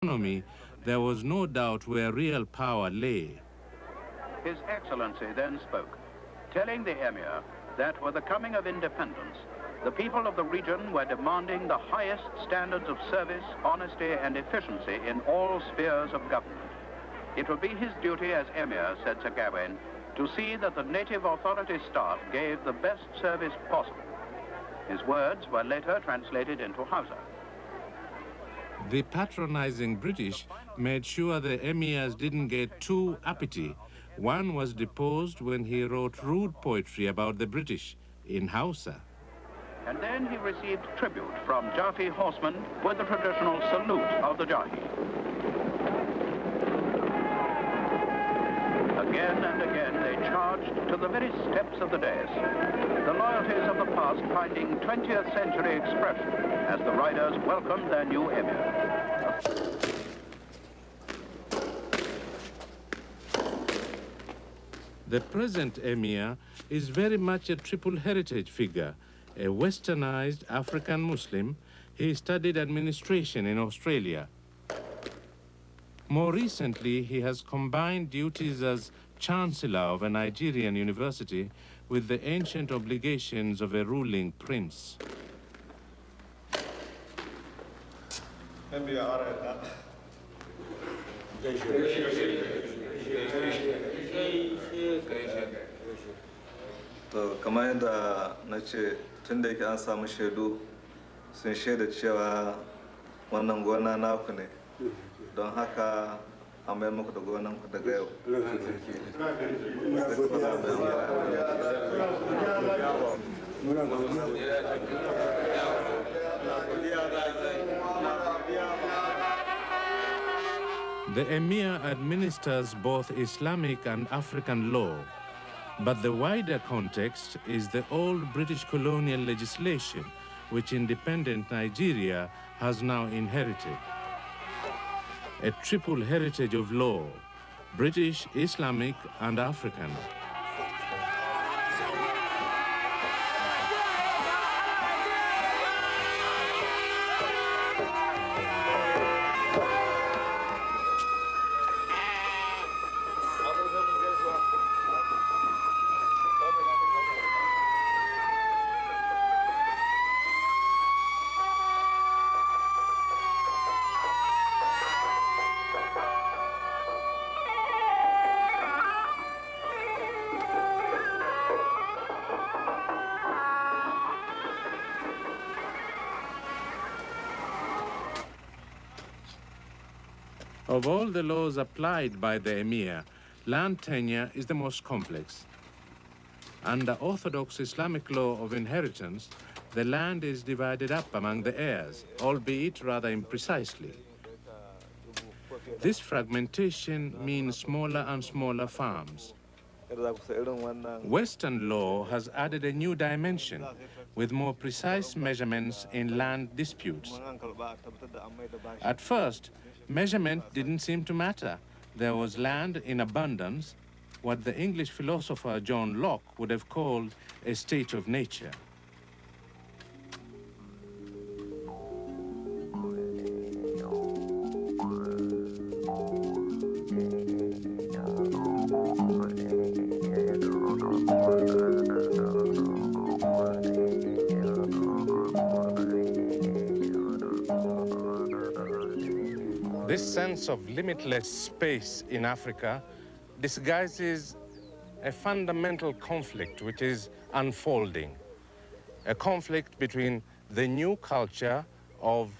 economy, there was no doubt where real power lay. His Excellency then spoke, telling the Emir that with the coming of independence, the people of the region were demanding the highest standards of service, honesty, and efficiency in all spheres of government. It would be his duty as Emir, said Sir Gawain, to see that the native authority staff gave the best service possible. His words were later translated into Hausa. The patronizing British made sure the emirs didn't get too uppity. One was deposed when he wrote rude poetry about the British in Hausa. And then he received tribute from Jafi horsemen with the traditional salute of the Jahi. Again and again they charged to the very steps of the dais, the loyalties of the past finding 20th century expression as the riders welcomed their new emir. The present emir is very much a triple heritage figure. A westernized African Muslim, he studied administration in Australia. More recently, he has combined duties as Chancellor of a Nigerian university with the ancient obligations of a ruling prince. To kamar yadda na ce tun da yake an samu shaidu sun shaida cewa wannan gona naku ne don haka a mayar muku da gonan ku daga yau. The emir administers both Islamic and African law, but the wider context is the old British colonial legislation which independent Nigeria has now inherited. A triple heritage of law, British, Islamic, and African. Of all the laws applied by the emir, land tenure is the most complex. Under orthodox Islamic law of inheritance, the land is divided up among the heirs, albeit rather imprecisely. This fragmentation means smaller and smaller farms. Western law has added a new dimension with more precise measurements in land disputes. At first, measurement didn't seem to matter. There was land in abundance, what the English philosopher John Locke would have called a state of nature. This sense of limitless space in Africa disguises a fundamental conflict which is unfolding. A conflict between the new culture of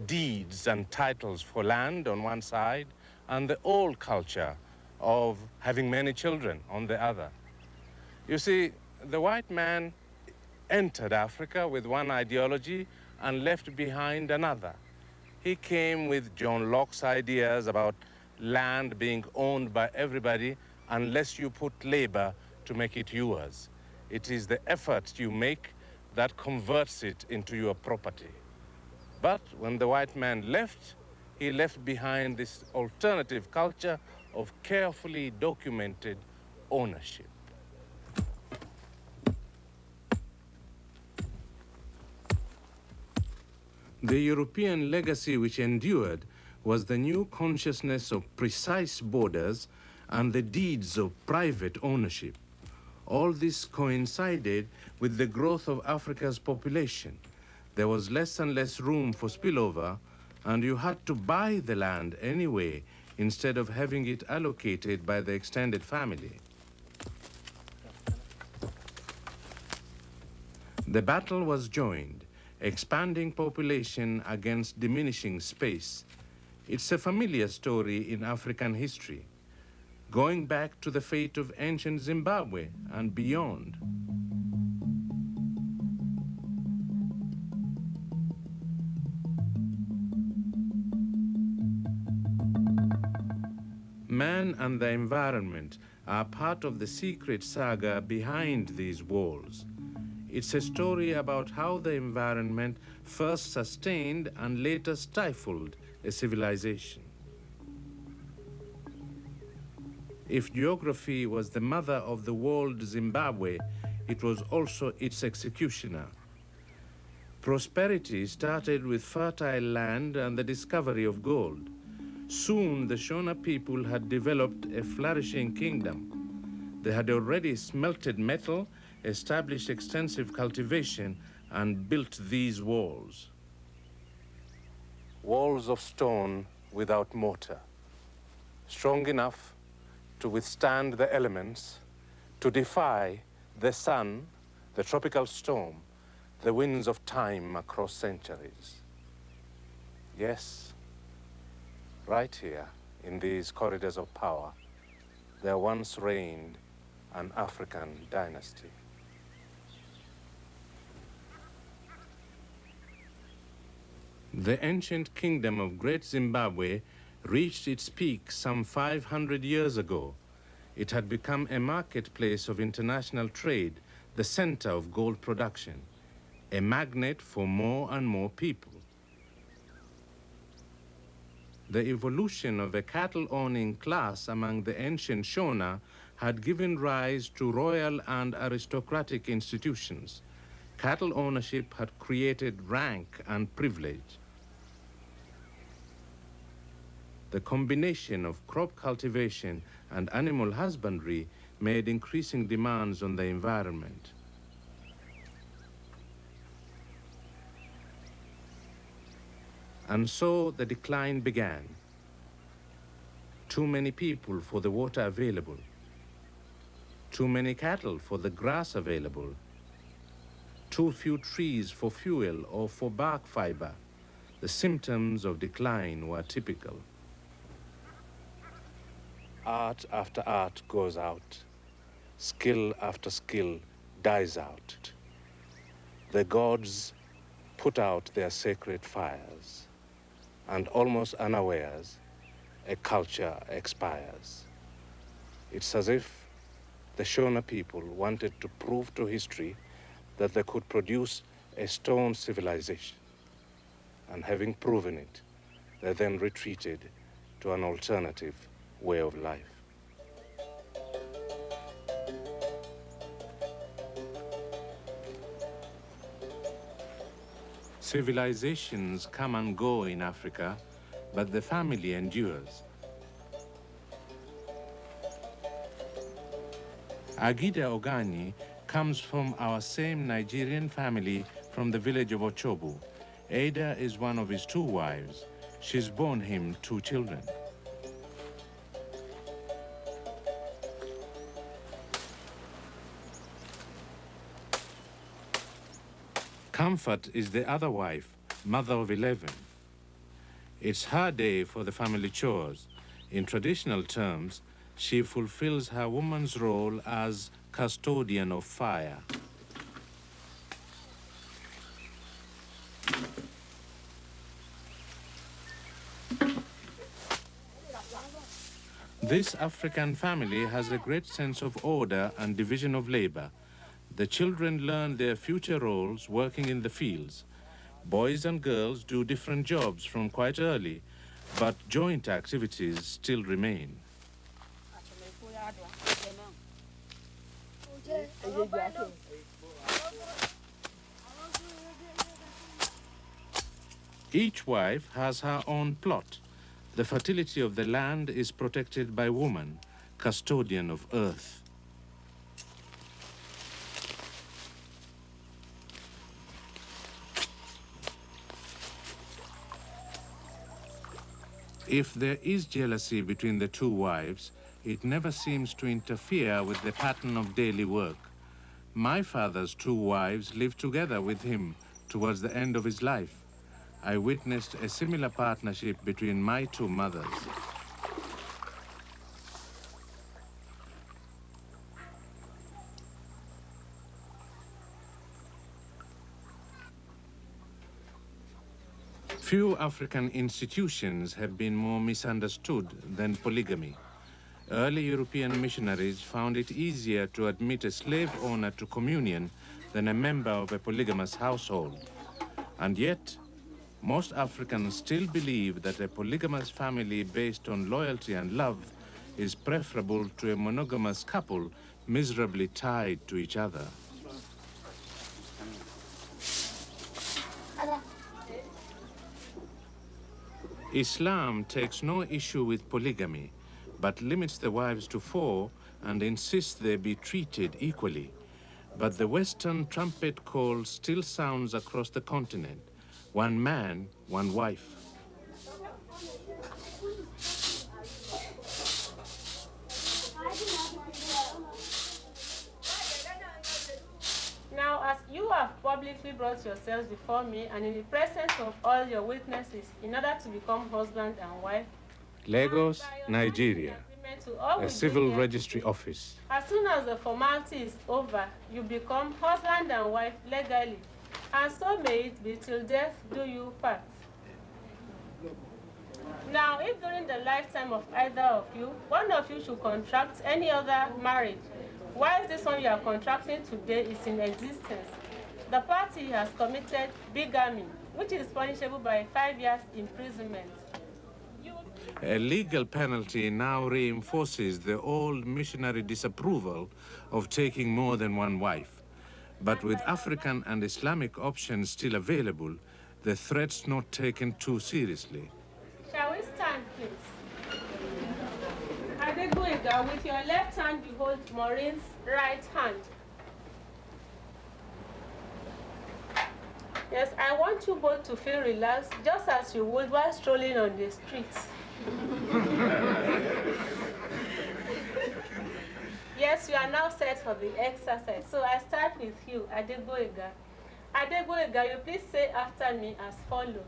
deeds and titles for land on one side and the old culture of having many children on the other. You see, the white man entered Africa with one ideology and left behind another. He came with John Locke's ideas about land being owned by everybody unless you put labor to make it yours. It is the effort you make that converts it into your property. But when the white man left, he left behind this alternative culture of carefully documented ownership. The European legacy which endured was the new consciousness of precise borders and the deeds of private ownership. All this coincided with the growth of Africa's population. There was less and less room for spillover, and you had to buy the land anyway instead of having it allocated by the extended family. The battle was joined, expanding population against diminishing space. It's a familiar story in African history, going back to the fate of ancient Zimbabwe and beyond. Man and the environment are part of the secret saga behind these walls. It's a story about how the environment first sustained and later stifled a civilization. If geography was the mother of the walled Zimbabwe, it was also its executioner. Prosperity started with fertile land and the discovery of gold. Soon the Shona people had developed a flourishing kingdom. They had already smelted metal, established extensive cultivation, and built these walls. Walls of stone without mortar, strong enough to withstand the elements, to defy the sun, the tropical storm, the winds of time across centuries. Yes, right here in these corridors of power, there once reigned an African dynasty. The ancient kingdom of Great Zimbabwe reached its peak some 500 years ago. It had become a marketplace of international trade, the center of gold production, a magnet for more and more people. The evolution of a cattle-owning class among the ancient Shona had given rise to royal and aristocratic institutions. Cattle ownership had created rank and privilege. The combination of crop cultivation and animal husbandry made increasing demands on the environment. And so the decline began. Too many people for the water available. Too many cattle for the grass available. Too few trees for fuel or for bark fiber. The symptoms of decline were typical. Art after art goes out. Skill after skill dies out. The gods put out their sacred fires, and almost unawares, a culture expires. It's as if the Shona people wanted to prove to history that they could produce a stone civilization. And having proven it, they then retreated to an alternative way of life. Civilizations come and go in Africa, but the family endures. Agida Ogani comes from our same Nigerian family from the village of Ochobu. Ada is one of his 2 wives. She's borne him 2 children. Comfort is the other wife, mother of 11. It's her day for the family chores. In traditional terms, she fulfills her woman's role as custodian of fire. This African family has a great sense of order and division of labor. The children learn their future roles working in the fields. Boys and girls do different jobs from quite early, but joint activities still remain. Each wife has her own plot. The fertility of the land is protected by woman, custodian of earth. If there is jealousy between the two wives, it never seems to interfere with the pattern of daily work. My father's two wives lived together with him towards the end of his life. I witnessed a similar partnership between my two mothers. Few African institutions have been more misunderstood than polygamy. Early European missionaries found it easier to admit a slave owner to communion than a member of a polygamous household. And yet, most Africans still believe that a polygamous family based on loyalty and love is preferable to a monogamous couple miserably tied to each other. Islam takes no issue with polygamy, but limits the wives to 4 and insists they be treated equally. But the Western trumpet call still sounds across the continent. 1 man, 1 wife. Now, as you have publicly brought yourselves before me and in the presence of all your witnesses in order to become husband and wife, Lagos, Nigeria, a civil registry office. As soon as the formality is over, you become husband and wife legally, and so may it be till death do you part. Now, if during the lifetime of either of you, one of you should contract any other marriage, while this one you are contracting today is in existence, the party has committed bigamy, which is punishable by 5 years imprisonment. A legal penalty now reinforces the old missionary disapproval of taking more than 1 wife. But with African and Islamic options still available, the threat's not taken too seriously. Shall we stand, please? Adegoiga, with your left hand, you hold Maureen's right hand. Yes, I want you both to feel relaxed, just as you would while strolling on the streets. Yes, you are now set for the exercise. So I start with you, Adegoiga. Adegoiga, you please say after me as follows.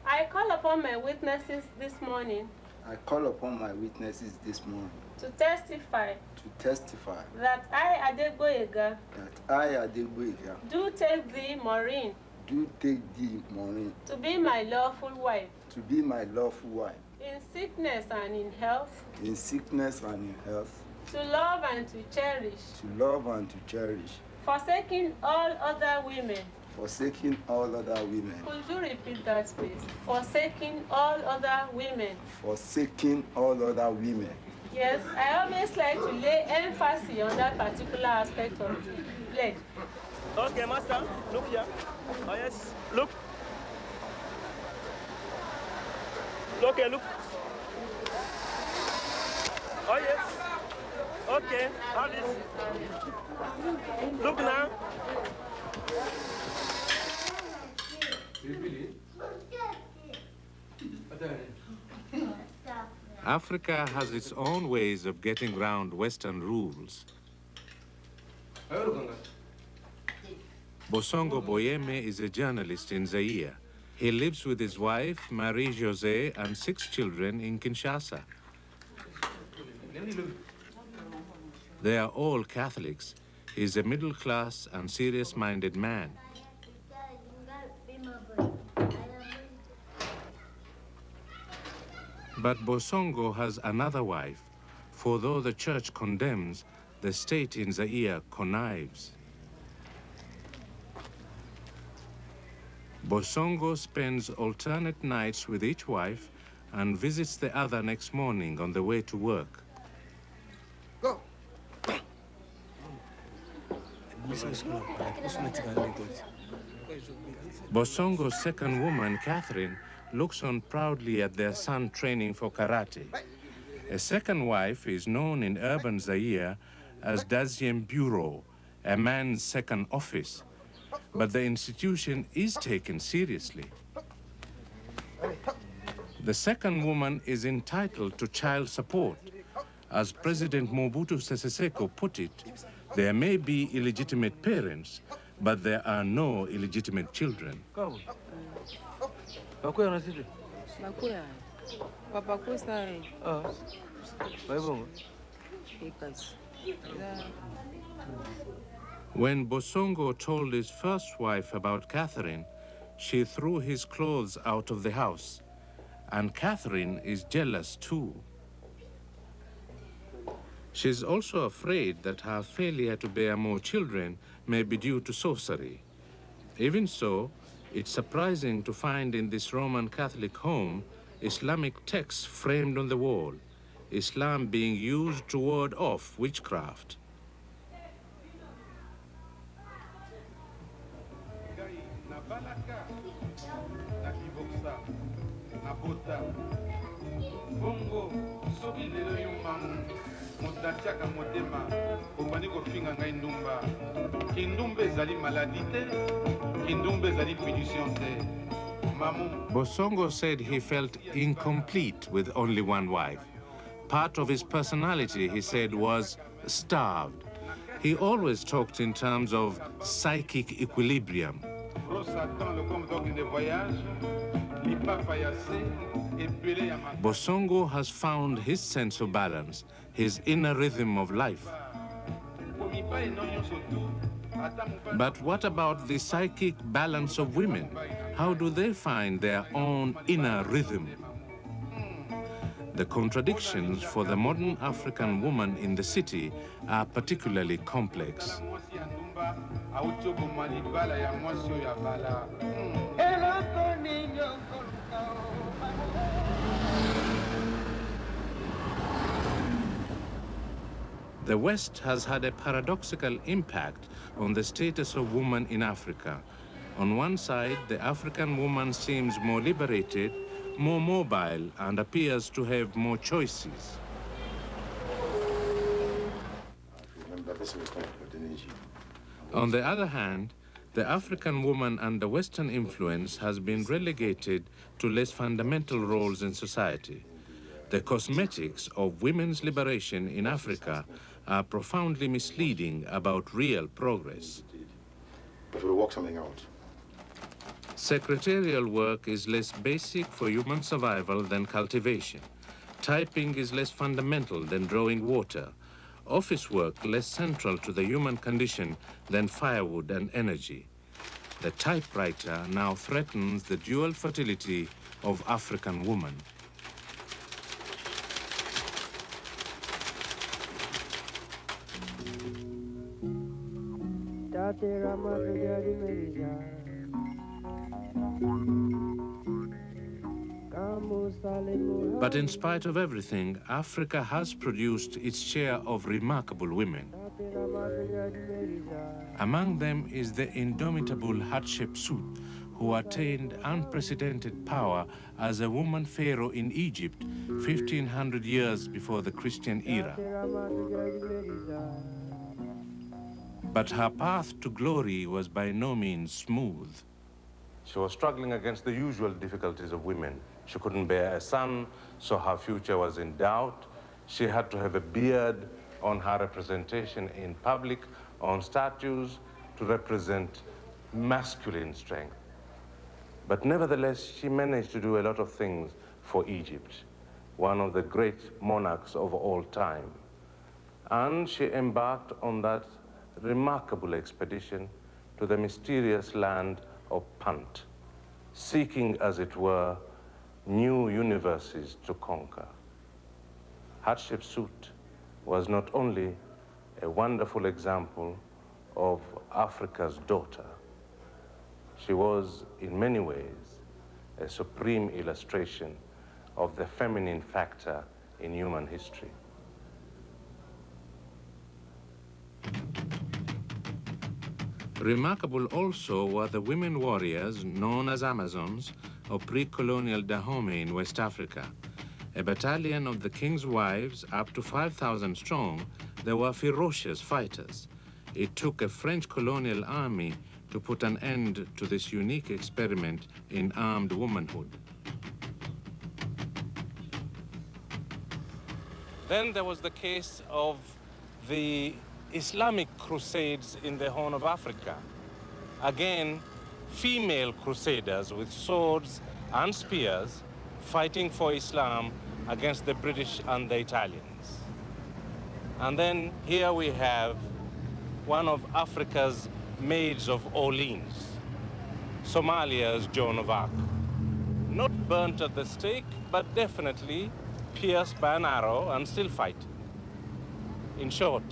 I call upon my witnesses this morning. I call upon my witnesses this morning. To testify. To testify. That I, Adegoiga. That I, Adegoiga. Do take thee, Maureen. Do take thee, Maureen. To be my lawful wife. To be my lawful wife. In sickness and in health. In sickness and in health. To love and to cherish. To love and to cherish. Forsaking all other women. Forsaking all other women. Could you repeat that, please? Forsaking all other women. Forsaking all other women. Yes, I always like to lay emphasis on that particular aspect of the pledge. Okay, master, look here. Oh, yes, look. Okay, look. Oh, yes. Okay, have this. Look now. Africa has its own ways of getting round Western rules. Bosongo Boyeme is a journalist in Zaire. He lives with his wife, Marie-José, and 6 children in Kinshasa. They are all Catholics. He's a middle-class and serious-minded man. But Bosongo has another wife, for though the church condemns, the state in Zaire connives. Bosongo spends alternate nights with each wife and visits the other next morning on the way to work. Go. Bosongo's second woman, Catherine, looks on proudly at their son training for karate. A second wife is known in urban Zaire as Deuxième Bureau, a man's second office. But the institution is taken seriously. The second woman is entitled to child support. As President Mobutu Sese Seko put it, there may be illegitimate parents, but there are no illegitimate children. When Bosongo told his first wife about Catherine, she threw his clothes out of the house. And Catherine is jealous too. She's also afraid that her failure to bear more children may be due to sorcery. Even so, it's surprising to find in this Roman Catholic home Islamic texts framed on the wall, Islam being used to ward off witchcraft. Bosongo said he felt incomplete with only one wife. Part of his personality, he said, was starved. He always talked in terms of psychic equilibrium. Bosongo has found his sense of balance, his inner rhythm of life. But what about the psychic balance of women? How do they find their own inner rhythm? The contradictions for the modern African woman in the city are particularly complex. The West has had a paradoxical impact on the status of woman in Africa. On one side, the African woman seems more liberated, more mobile, and appears to have more choices. On the other hand, the African woman under Western influence has been relegated to less fundamental roles in society. The cosmetics of women's liberation in Africa are profoundly misleading about real progress. But we'll work something out. Secretarial work is less basic for human survival than cultivation. Typing is less fundamental than drawing water. Office work less central to the human condition than firewood and energy. The typewriter now threatens the dual fertility of African woman. But in spite of everything, Africa has produced its share of remarkable women. Among them is the indomitable Hatshepsut, who attained unprecedented power as a woman pharaoh in Egypt 1,500 years before the Christian era. But her path to glory was by no means smooth. She was struggling against the usual difficulties of women. She couldn't bear a son, so her future was in doubt. She had to have a beard on her representation in public, on statues, to represent masculine strength. But nevertheless, she managed to do a lot of things for Egypt, one of the great monarchs of all time. And she embarked on that remarkable expedition to the mysterious land of Punt, seeking, as it were, new universes to conquer. Hatshepsut was not only a wonderful example of Africa's daughter, she was, in many ways, a supreme illustration of the feminine factor in human history. Remarkable also were the women warriors known as Amazons of pre-colonial Dahomey in West Africa. A battalion of the king's wives, up to 5,000 strong, they were ferocious fighters. It took a French colonial army to put an end to this unique experiment in armed womanhood. Then there was the case of the Islamic crusades in the Horn of Africa. Again, female crusaders with swords and spears fighting for Islam against the British and the Italians. And then here we have one of Africa's maids of Orleans, Somalia's Joan of Arc. Not burnt at the stake, but definitely pierced by an arrow and still fighting. In short,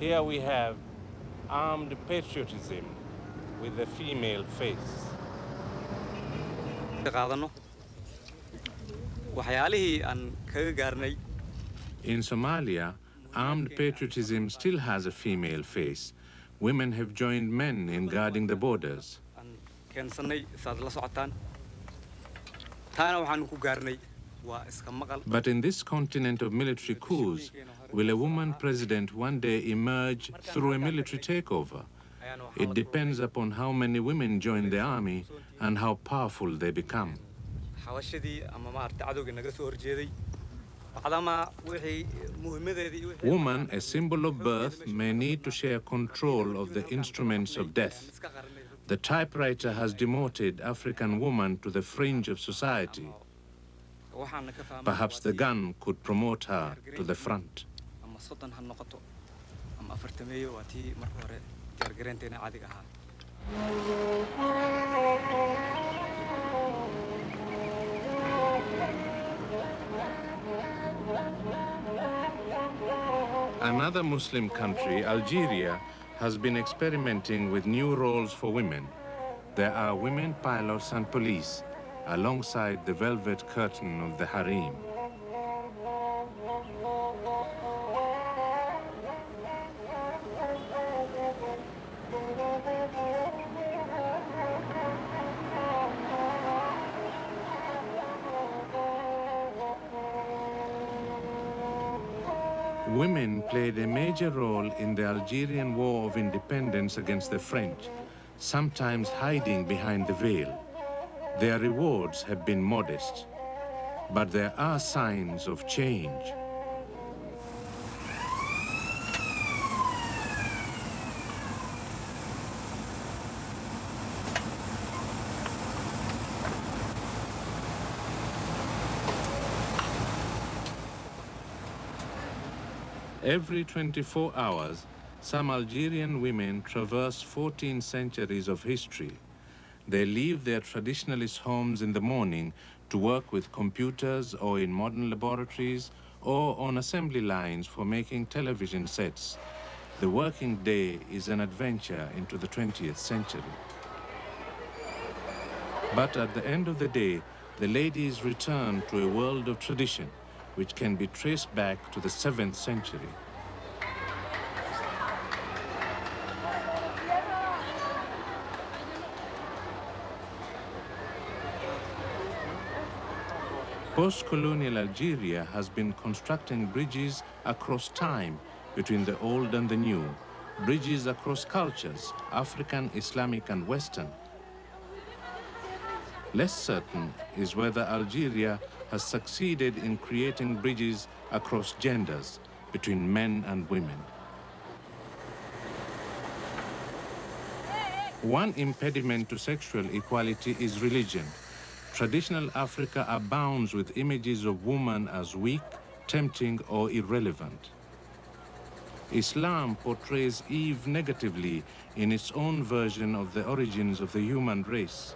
here we have armed patriotism with a female face. In Somalia, armed patriotism still has a female face. Women have joined men in guarding the borders. But in this continent of military coups, will a woman president one day emerge through a military takeover? It depends upon how many women join the army and how powerful they become. Woman, a symbol of birth, may need to share control of the instruments of death. The typewriter has demoted African woman to the fringe of society. Perhaps the gun could promote her to the front. Another Muslim country, Algeria, has been experimenting with new roles for women. There are women pilots and police, alongside the velvet curtain of the harem. Women played a major role in the Algerian War of Independence against the French, sometimes hiding behind the veil. Their rewards have been modest, but there are signs of change. Every 24 hours, some Algerian women traverse 14 centuries of history. They leave their traditionalist homes in the morning to work with computers or in modern laboratories or on assembly lines for making television sets. The working day is an adventure into the 20th century. But at the end of the day, the ladies return to a world of tradition, which can be traced back to the 7th century. Post-colonial Algeria has been constructing bridges across time between the old and the new, bridges across cultures, African, Islamic, and Western. Less certain is whether Algeria has succeeded in creating bridges across genders, between men and women. One impediment to sexual equality is religion. Traditional Africa abounds with images of woman as weak, tempting, or irrelevant. Islam portrays Eve negatively in its own version of the origins of the human race.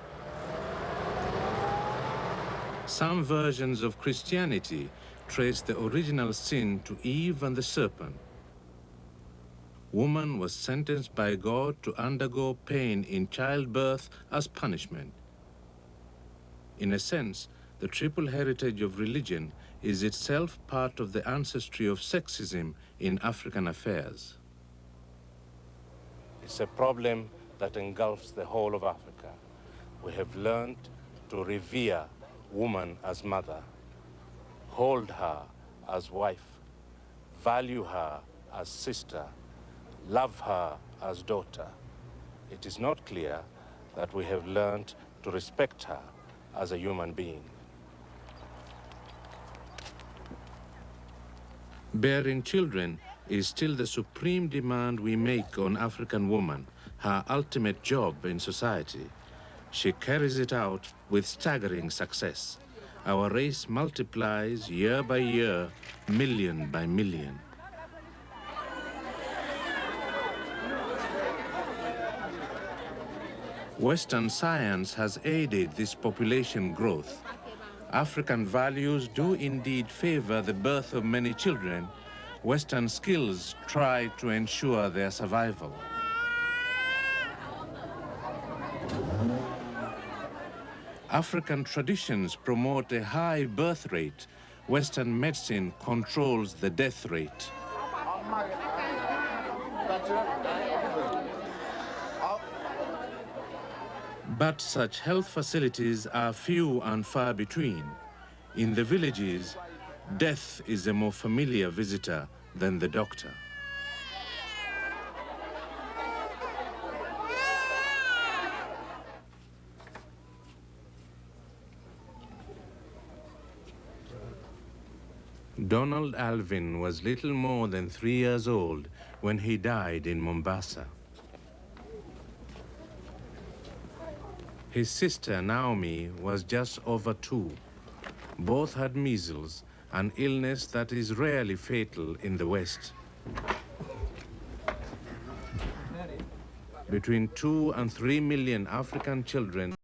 Some versions of Christianity trace the original sin to Eve and the serpent. Woman was sentenced by God to undergo pain in childbirth as punishment. In a sense, the triple heritage of religion is itself part of the ancestry of sexism in African affairs. It's a problem that engulfs the whole of Africa. We have learned to revere woman as mother, hold her as wife, value her as sister, love her as daughter, it is not clear that we have learned to respect her as a human being. Bearing children is still the supreme demand we make on African woman, her ultimate job in society. She carries it out with staggering success. Our race multiplies year by year, million by million. Western science has aided this population growth. African values do indeed favor the birth of many children. Western skills try to ensure their survival. African traditions promote a high birth rate. Western medicine controls the death rate. But such health facilities are few and far between. In the villages, death is a more familiar visitor than the doctor. Donald Alvin was little more than 3 years old when he died in Mombasa. His sister Naomi was just over 2. Both had measles, an illness that is rarely fatal in the West. Between 2 and 3 million African children